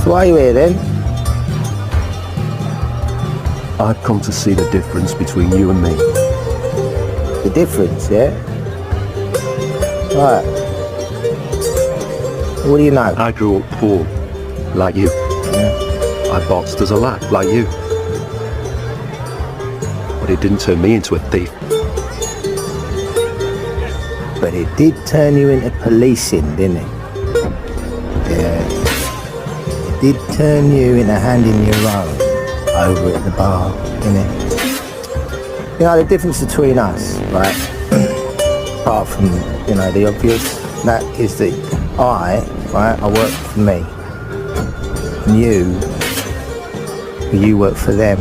So why are you here then? I've come to see the difference between you and me. The difference, yeah? Right. What do you know? I grew up poor, like you. Yeah. I boxed as a lad, like you. But it didn't turn me into a thief. But it did turn you into policing, didn't it? Yeah. It did turn you into handing your own over at the bar, didn't it? You know, the difference between us, right? Apart from, you know, the obvious, that is that I work for me. And you work for them.